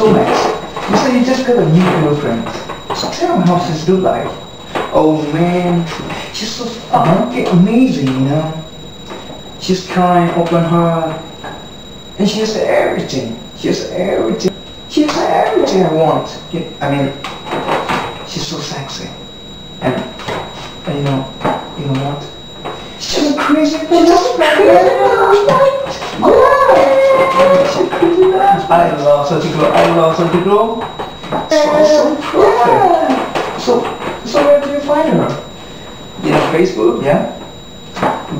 so nice. You said you just got a new girlfriend. So tell me how she's do like. Oh man, she's so fucking amazing, you know. She's kind, open heart, and she has everything. She has everything. She has everything I want. I mean, she's so sexy. And you know what? She's crazy. She's crazy. I love such a girl. I love such a girl. So perfect. So where do you find her? You know, Facebook? Yeah.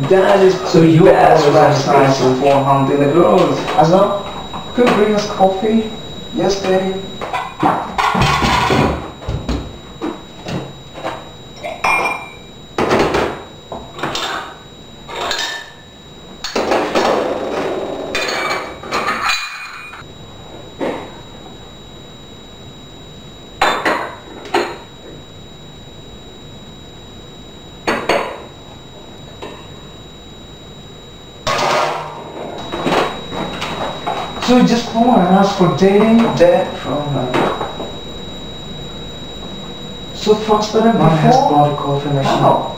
That is so you best website for hunting the girls. As well, could you bring us coffee? Yes, Daddy. So you just call and ask for dating? That from so faster than before? My has brought a call from the shop.